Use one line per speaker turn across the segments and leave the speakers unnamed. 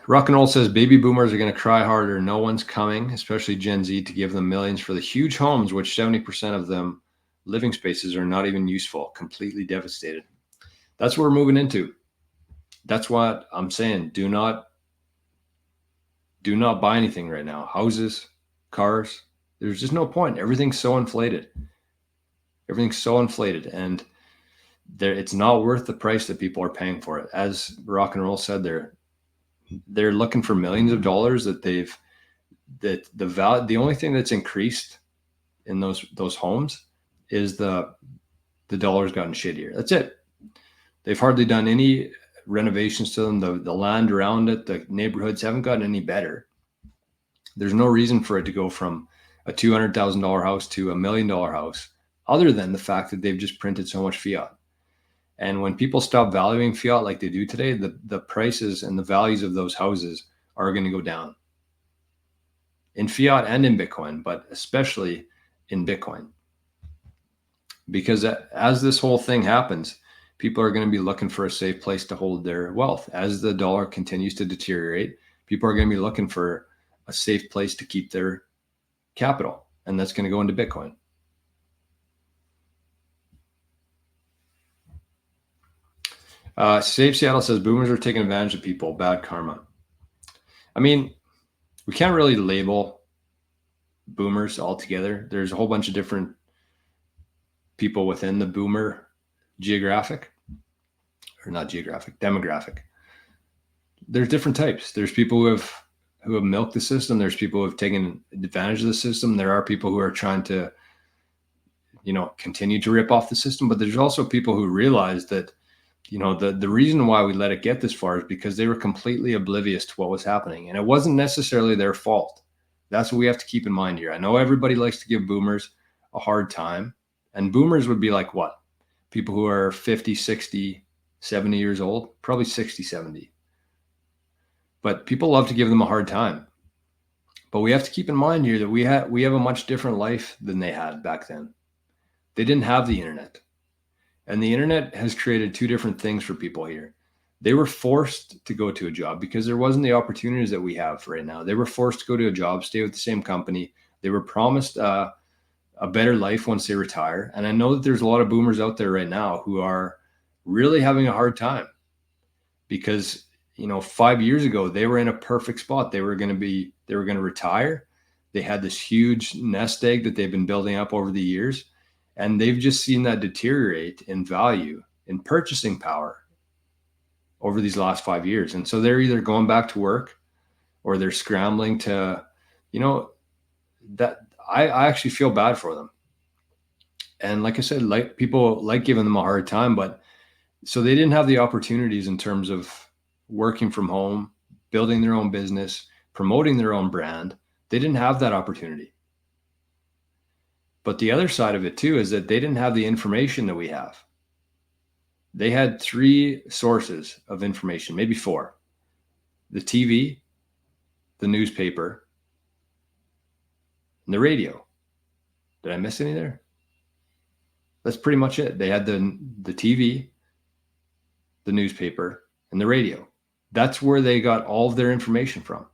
Rock and Roll says baby boomers are going to cry harder. No one's coming, especially Gen Z, to give them millions for the huge homes, which 70% of them living spaces are not even useful, completely devastated. That's what we're moving into. That's what I'm saying. Do not buy anything right now. Houses, cars, there's just no point. Everything's so inflated. And it's not worth the price that people are paying for it. As Rock and Roll said, they're looking for millions of dollars the only thing that's increased in those homes is the dollar's gotten shittier. That's it. They've hardly done any renovations to them. The land around it, the neighborhoods haven't gotten any better. There's no reason for it to go from a $200,000 house to $1 million house, other than the fact that they've just printed so much fiat. And when people stop valuing fiat like they do today, the prices and the values of those houses are going to go down in fiat and in Bitcoin, but especially in Bitcoin. Because as this whole thing happens, people are going to be looking for a safe place to hold their wealth. As the dollar continues to deteriorate, people are going to be looking for a safe place to keep their capital, and that's going to go into Bitcoin. Save Seattle says boomers are taking advantage of people. Bad karma. I mean, we can't really label boomers altogether. There's a whole bunch of different people within the boomer demographic. There's different types. There's people who have milked the system. There's people who have taken advantage of the system. There are people who are trying to, continue to rip off the system. But there's also people who realize that, the reason why we let it get this far is because they were completely oblivious to what was happening. And it wasn't necessarily their fault. That's what we have to keep in mind here. I know everybody likes to give boomers a hard time. And boomers would be like what? People who are 50, 60, 70 years old, probably 60, 70. But people love to give them a hard time. But we have to keep in mind here that we have a much different life than they had back then. They didn't have the internet. And the internet has created two different things for people here. They were forced to go to a job because there wasn't the opportunities that we have right now. They were forced to go to a job, stay with the same company. They were promised a better life once they retire. And I know that there's a lot of boomers out there right now who are really having a hard time because, 5 years ago, they were in a perfect spot. They were going to retire. They had this huge nest egg that they've been building up over the years. And they've just seen that deteriorate in value, in purchasing power over these last 5 years. And so they're either going back to work or they're scrambling to, that I actually feel bad for them. And like I said, like people like giving them a hard time, but so they didn't have the opportunities in terms of working from home, building their own business, promoting their own brand. They didn't have that opportunity. But the other side of it too is that they didn't have the information that we have. They had 3 sources of information, maybe 4. The TV, the newspaper, and the radio. Did I miss any there? That's pretty much it. They had the TV, the newspaper, and the radio. That's where they got all of their information from.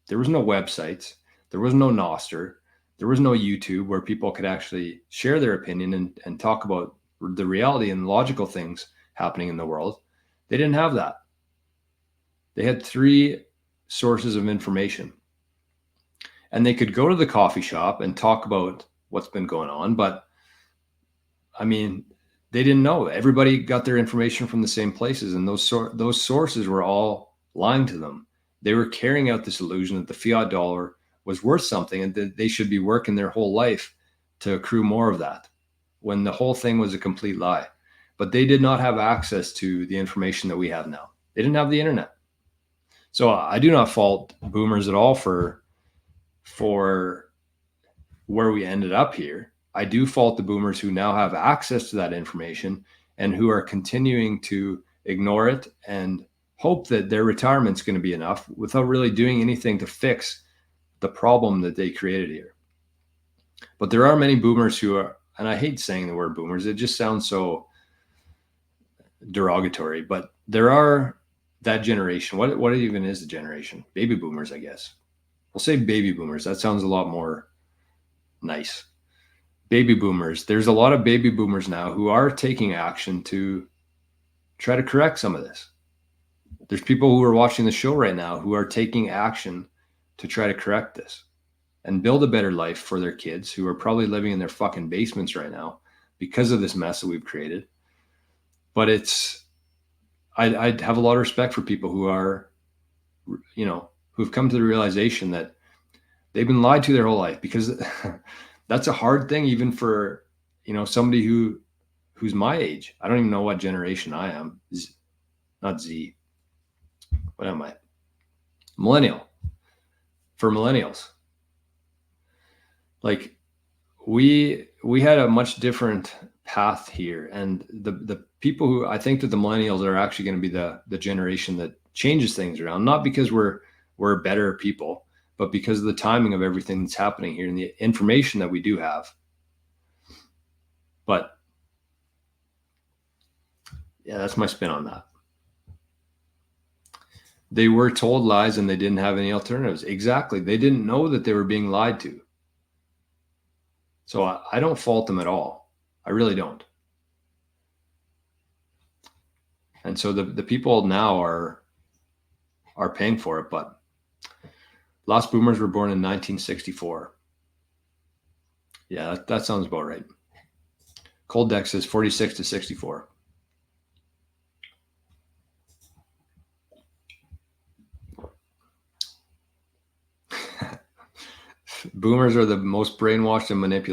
There was no websites. There was no Nostr. There was no YouTube where people could actually share their opinion and talk about the reality and logical things happening in the world. They didn't have that. They had 3 sources of information. And they could go to the coffee shop and talk about what's been going on. But, I mean, they didn't know. Everybody got their information from the same places. And those sources were all lying to them. They were carrying out this illusion that the fiat dollar was worth something and that they should be working their whole life to accrue more of that, when the whole thing was a complete lie. But they did not have access to the information that we have now. They didn't have the internet. So I do not fault boomers at all for where we ended up here. I do fault the boomers who now have access to that information and who are continuing to ignore it and hope that their retirement's going to be enough without really doing anything to fix the problem that they created here. But there are many boomers who are, and I hate saying the word boomers, it just sounds so derogatory, but there are that generation, what even is the generation? Baby boomers, I guess. We'll say baby boomers. That sounds a lot more nice. Baby boomers. There's a lot of baby boomers now who are taking action to try to correct some of this. There's people who are watching the show right now who are taking action to try to correct this and build a better life for their kids who are probably living in their fucking basements right now because of this mess that we've created. But I'd have a lot of respect for people who are, you know, who've come to the realization that they've been lied to their whole life, because that's a hard thing, even for, you know, somebody who's my age. I don't even know what generation I am. Not Z. What am I? Millennial. For millennials, like we had a much different path here, and the people who, I think that the millennials are actually going to be the generation that changes things around, not because we're better people, but because of the timing of everything that's happening here and the information that we do have. But yeah, that's my spin on that. They were told lies and they didn't have any alternatives. Exactly. They didn't know that they were being lied to. So I don't fault them at all. I really don't. And so the people now are paying for it. But Lost Boomers were born in 1964. Yeah, that sounds about right. Cold Deck says 46 to 64. Boomers are the most brainwashed and manipulated.